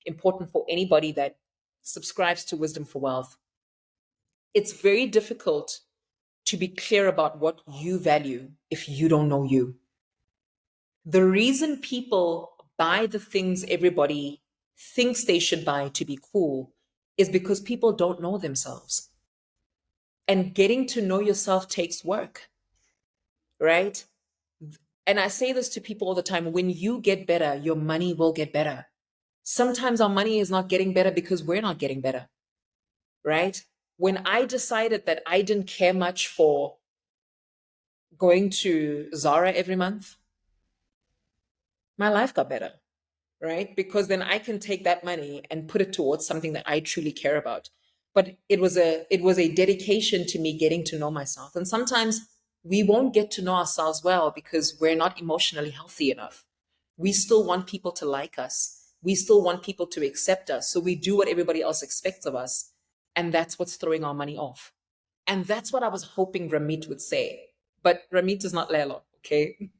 important for anybody that subscribes to Wisdom for Wealth. It's very difficult to be clear about what you value if you don't know you. The reason people buy the things everybody thinks they should buy to be cool is because people don't know themselves. And getting to know yourself takes work, right? And I say this to people all the time: when you get better, your money will get better. Sometimes our money is not getting better because we're not getting better, right? When I decided that I didn't care much for going to Zara every month, my life got better, right? Because then I can take that money and put it towards something that I truly care about. But it was a dedication to me getting to know myself. And sometimes we won't get to know ourselves well because we're not emotionally healthy enough. We still want people to like us. We still want people to accept us. So we do what everybody else expects of us. And that's what's throwing our money off. And that's what I was hoping Ramit would say. But Ramit is not Lelo, okay?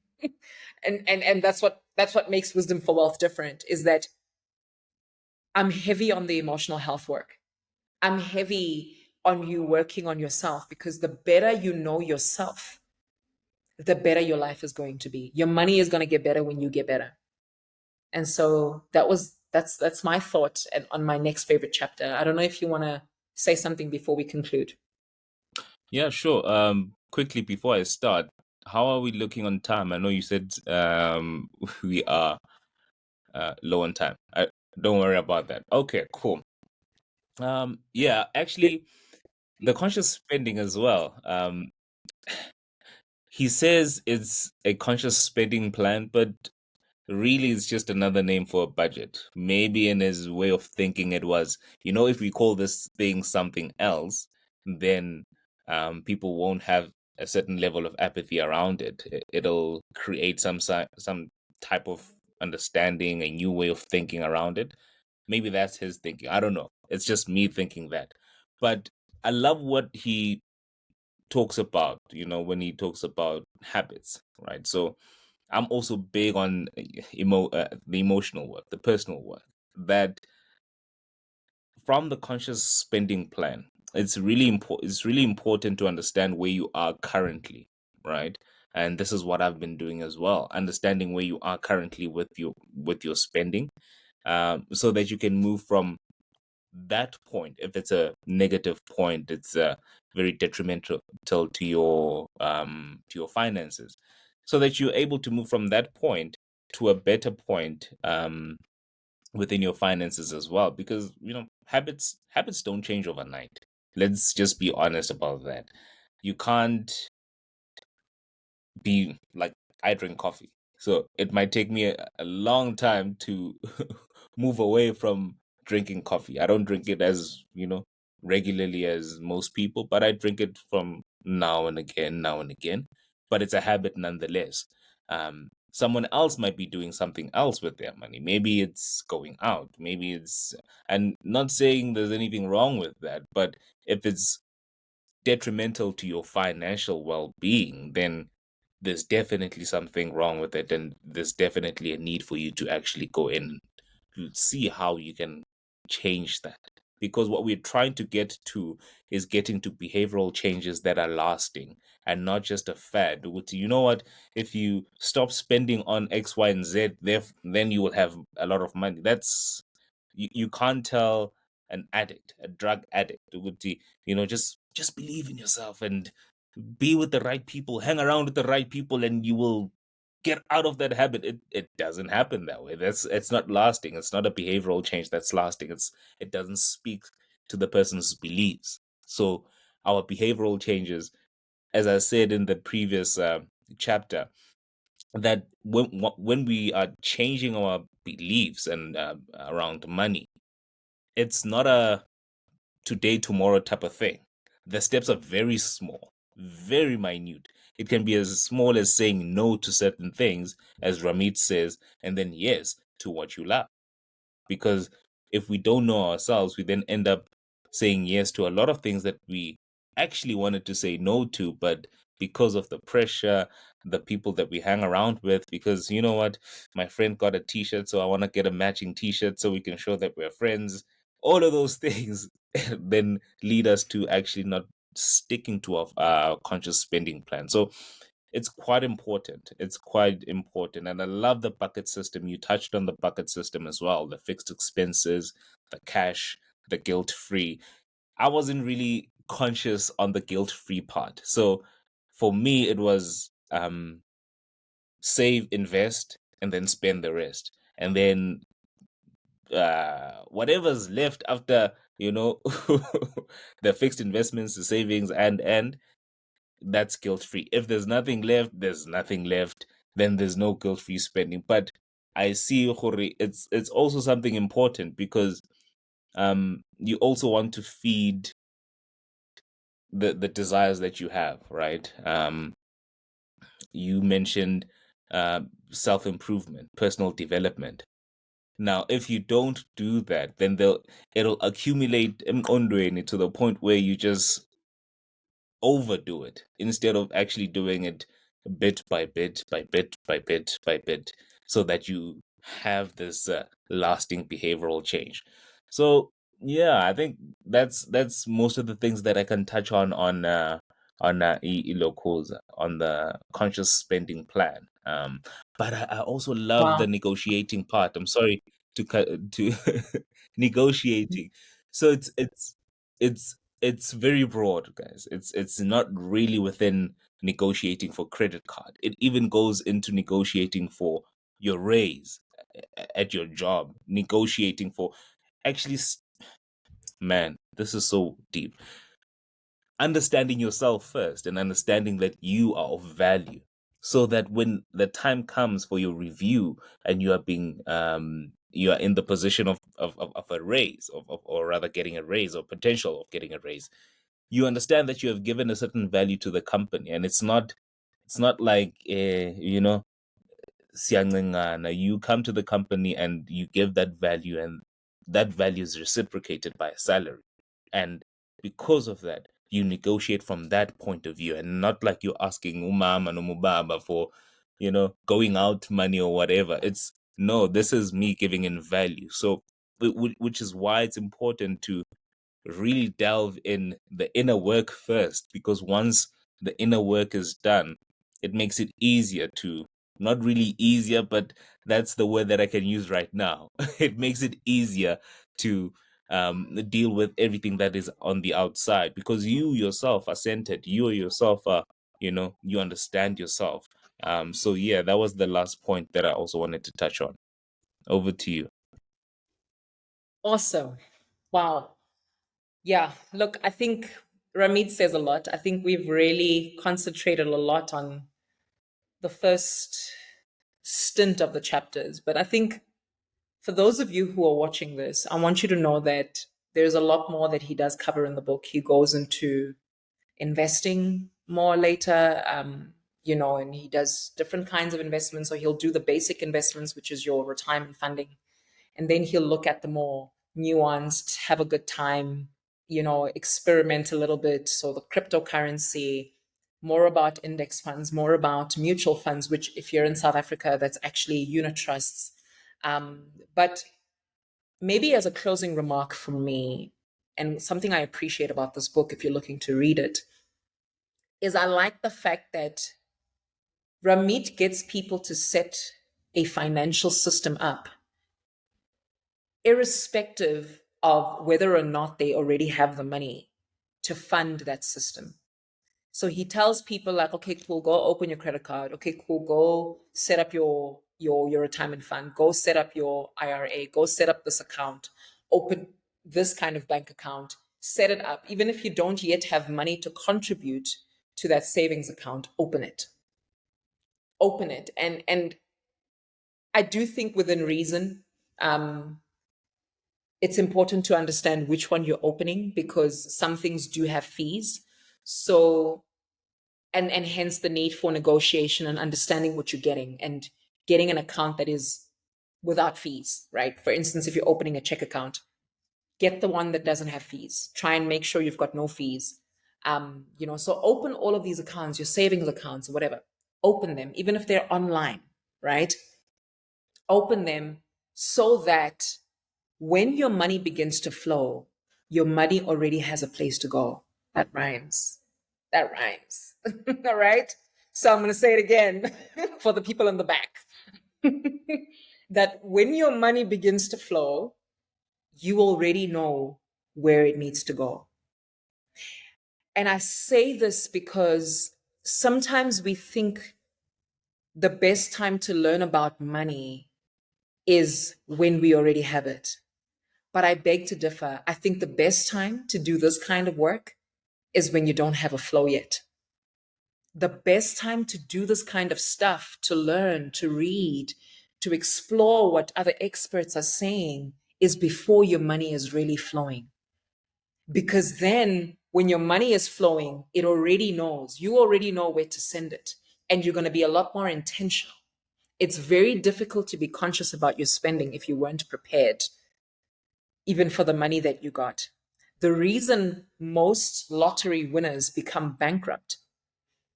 And that's what makes Wisdom for Wealth different, is that I'm heavy on the emotional health work. I'm heavy on you working on yourself, because the better you know yourself, the better your life is going to be. Your money is going to get better when you get better. And so that's my thought on my next favorite chapter. I don't know if you want to say something before we conclude. Yeah, sure. Quickly before I start, how are we looking on time? I know you said we are low on time. Don't worry about that. Okay, cool. Yeah, actually, the conscious spending as well. He says it's a conscious spending plan, but really it's just another name for a budget. Maybe in his way of thinking, it was, if we call this thing something else, then people won't have a certain level of apathy around it. It'll create some type of understanding, a new way of thinking around it. Maybe that's his thinking. I don't know. It's just me thinking that. But I love what he talks about, when he talks about habits, right? So I'm also big on the emotional work, the personal work, that from the conscious spending plan, it's really important. It's really important to understand where you are currently, right? And this is what I've been doing as well, understanding where you are currently with your spending, so that you can move from that point. If it's a negative point, it's very detrimental to your finances, so that you're able to move from that point to a better point within your finances as well, because habits don't change overnight. Let's just be honest about that. You can't be like, I drink coffee. So it might take me a long time to move away from drinking coffee. I don't drink it as, regularly as most people, but I drink it from now and again. But it's a habit nonetheless. Someone else might be doing something else with their money. Maybe it's going out. And not saying there's anything wrong with that, but if it's detrimental to your financial well-being, then there's definitely something wrong with it, and there's definitely a need for you to actually go in and see how you can change that. Because what we're trying to get to is getting to behavioral changes that are lasting and not just a fad. You know what? If you stop spending on X, Y, and Z, then you will have a lot of money. You can't tell an addict, a drug addict, just believe in yourself and be with the right people, hang around with the right people, and you will get out of that habit. It doesn't happen that way. It's not lasting. It's not a behavioral change that's lasting. It doesn't speak to the person's beliefs. So our behavioral changes, as I said in the previous chapter, that when we are changing our beliefs and around money, it's not a today tomorrow type of thing. The steps are very small, very minute. It can be as small as saying no to certain things, as Ramit says, and then yes to what you love. Because if we don't know ourselves, we then end up saying yes to a lot of things that we actually wanted to say no to, but because of the pressure, the people that we hang around with, because you know what, my friend got a t-shirt, so I want to get a matching t-shirt so we can show that we're friends. All of those things then lead us to actually not sticking to our conscious spending plan. So it's quite important. It's quite important. And I love the bucket system. You touched on the bucket system as well, the fixed expenses, the cash, the guilt free. I wasn't really conscious on the guilt free part. So for me, it was save, invest, and then spend the rest. And then whatever's left after, the fixed investments, the savings, and that's guilt free. If there's nothing left, there's nothing left. Then there's no guilt free spending. But I see, Jorge, it's also something important because you also want to feed the desires that you have, right? You mentioned uh, self improvement, personal development. Now, if you don't do that, then it'll accumulate emqondweni to the point where you just overdo it instead of actually doing it bit by bit by bit by bit by bit so that you have this lasting behavioral change. So yeah, I think that's most of the things that I can touch on Iloko's on the conscious spending plan. But I also love the Wow. negotiating part. I'm sorry to cut to negotiating. So it's very broad, guys. It's not really within negotiating for credit card. It even goes into negotiating for your raise at your job, negotiating for actually man, this is so deep. Understanding yourself first and understanding that you are of value so that when the time comes for your review and you are in the position of a raise or rather getting a raise or potential of getting a raise, you understand that you have given a certain value to the company, and it's not like siyancengana. You come to the company and you give that value, and that value is reciprocated by a salary, and because of that you negotiate from that point of view, and not like you're asking umama no mubaba for going out money or whatever. It's no, this is me giving in value. So which is why it's important to really delve in the inner work first, because once the inner work is done, it makes it easier to, not really easier, but that's the word that I can use right now. It makes it easier to deal with everything that is on the outside, because you yourself are centered. You yourself are, you understand yourself. So yeah, that was the last point that I also wanted to touch on. Over to you. Awesome. Wow. Yeah. Look, I think Ramit says a lot. I think we've really concentrated a lot on the first stint of the chapters. But I think for those of you who are watching this, I want you to know that there's a lot more that he does cover in the book. He goes into investing more later, and he does different kinds of investments. So he'll do the basic investments, which is your retirement funding. And then he'll look at the more nuanced, have a good time, experiment a little bit. So the cryptocurrency, more about index funds, more about mutual funds, which if you're in South Africa, that's actually unit trusts. But maybe as a closing remark from me, and something I appreciate about this book, if you're looking to read it, is I like the fact that Ramit gets people to set a financial system up, irrespective of whether or not they already have the money to fund that system. So he tells people like, okay, cool, go open your credit card. Okay, cool, go set up your retirement fund. Go set up your IRA. Go set up this account. Open this kind of bank account. Set it up. Even if you don't yet have money to contribute to that savings account, open it. Open it. And I do think within reason, it's important to understand which one you're opening, because some things do have fees. So and hence the need for negotiation and understanding what you're getting, and getting an account that is without fees, right? For instance, if you're opening a check account, get the one that doesn't have fees. Try and make sure you've got no fees. So open all of these accounts, your savings accounts, whatever. Open them, even if they're online, right? Open them so that when your money begins to flow, your money already has a place to go. That rhymes. That rhymes. All right. So I'm going to say it again for the people in the back. That when your money begins to flow, you already know where it needs to go. And I say this because sometimes we think the best time to learn about money is when we already have it. But I beg to differ. I think the best time to do this kind of work is when you don't have a flow yet. The best time to do this kind of stuff, to learn, to read, to explore what other experts are saying, is before your money is really flowing. Because then, when your money is flowing, it already knows, you already know where to send it, and you're going to be a lot more intentional. It's very difficult to be conscious about your spending if you weren't prepared, even for the money that you got. The reason most lottery winners become bankrupt,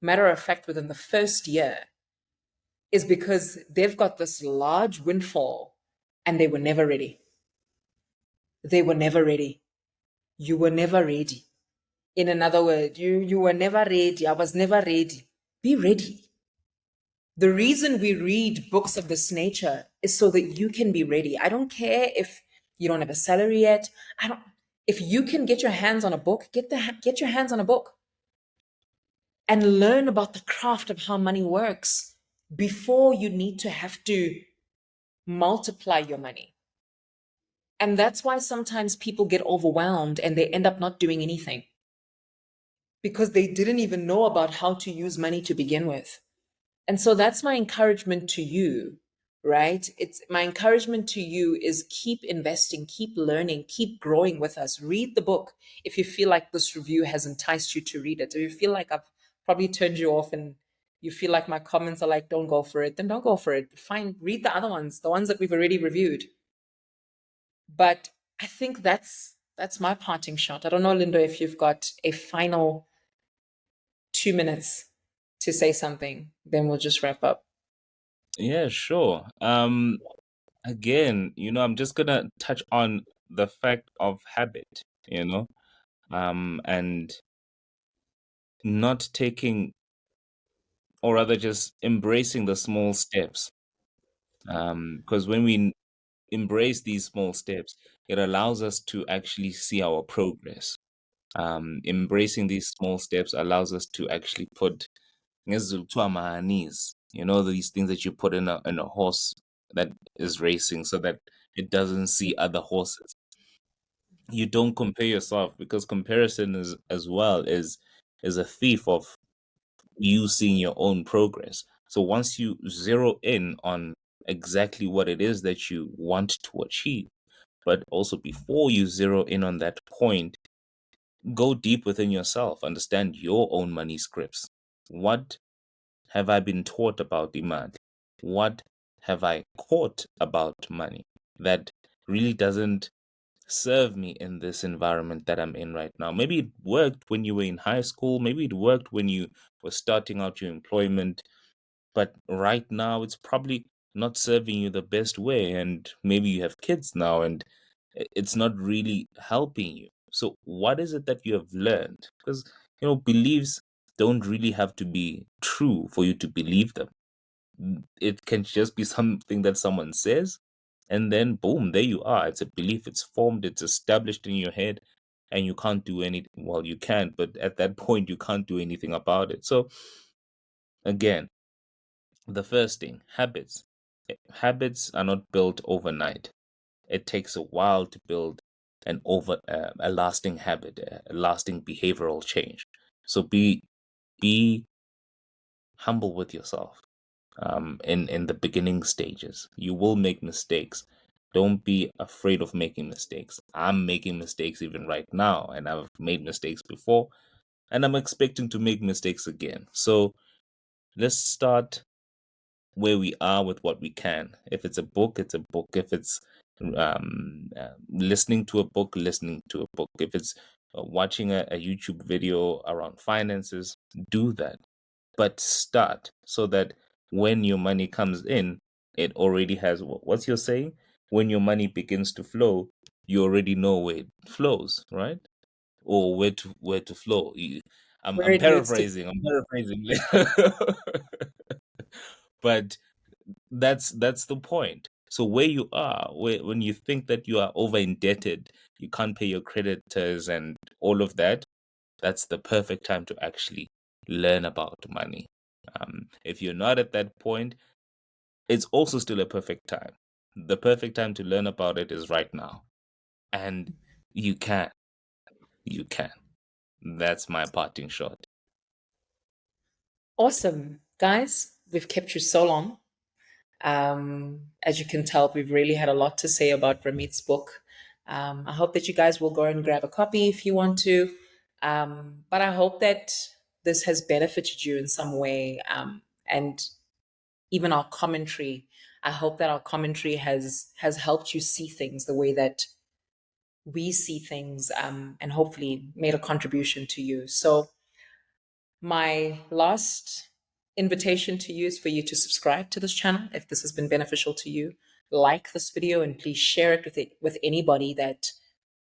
matter of fact, within the first year, is because they've got this large windfall and they were never ready. They were never ready. You were never ready. In another word, you were never ready. I was never ready. Be ready. The reason we read books of this nature is so that you can be ready. I don't care if you don't have a salary yet. I don't. If you can get your hands on a book, get your hands on a book and learn about the craft of how money works before you need to have to multiply your money. And that's why sometimes people get overwhelmed and they end up not doing anything because they didn't even know about how to use money to begin with. And so that's my encouragement to you, right? It's my encouragement to you is keep investing, keep learning, keep growing with us. Read the book if you feel like this review has enticed you to read it. If you feel like I've probably turned you off and you feel like my comments are like, don't go for it, then don't go for it. Fine, read the other ones, the ones that we've already reviewed. But I think that's my parting shot. I don't know, Linda, if you've got a final 2 minutes to say something, then we'll just wrap up. Yeah, sure. Again, I'm just gonna touch on the fact of habit, and not taking, or rather just embracing the small steps. Because when we embrace these small steps, it allows us to actually see our progress. Embracing these small steps allows us to actually put knees, these things that you put in a horse that is racing so that it doesn't see other horses. You don't compare yourself, because comparison is as well is a thief of you seeing your own progress. So once you zero in on exactly what it is that you want to achieve, but also before you zero in on that point, go deep within yourself, understand your own money scripts. What have I been taught about demand? What have I caught about money that really doesn't serve me in this environment that I'm in right now? Maybe it worked when you were in high school, maybe it worked when you were starting out your employment, but right now it's probably not serving you the best way. And maybe you have kids now and it's not really helping you. So, what is it that you have learned? Because, beliefs don't really have to be true for you to believe them. It can just be something that someone says, and then boom, there you are. It's a belief, it's formed, it's established in your head, and you can't do anything. Well, you can, but at that point, you can't do anything about it. So, again, the first thing, habits. Habits are not built overnight. It takes a while to build a lasting habit, a lasting behavioral change. So be humble with yourself. In the beginning stages, you will make mistakes. Don't be afraid of making mistakes. I'm making mistakes even right now, and I've made mistakes before, and I'm expecting to make mistakes again. So let's start where we are with what we can. If it's a book, it's a book. If it's listening to a book, listening to a book. If it's watching a YouTube video around finances, do that. But start so that when your money comes in, it already has what's your saying? When your money begins to flow, you already know where it flows, right? Or where to flow. I'm Where I'm it needs to. paraphrasing. I'm paraphrasing. But that's the point. So where you are, when you think that you are over indebted, you can't pay your creditors and all of that, that's the perfect time to actually learn about money. If you're not at that point, it's also still a perfect time. The perfect time to learn about it is right now. And you can. You can. That's my parting shot. Awesome. Guys, we've kept you so long. As you can tell, we've really had a lot to say about Ramit's book. I hope that you guys will go and grab a copy if you want to. But I hope that this has benefited you in some way. And even our commentary, I hope that our commentary has helped you see things the way that we see things, and hopefully made a contribution to you. So my last invitation to you is for you to subscribe to this channel if this has been beneficial to you. Like this video and please share it with anybody that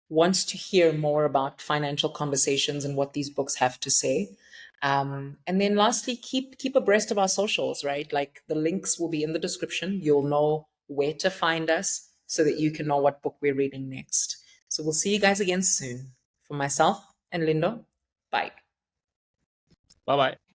wants to hear more about financial conversations and what these books have to say. And then lastly, keep abreast of our socials, right? Like the links will be in the description. You'll know where to find us so that you can know what book we're reading next. So we'll see you guys again soon. For myself and Lindo, bye. Bye bye.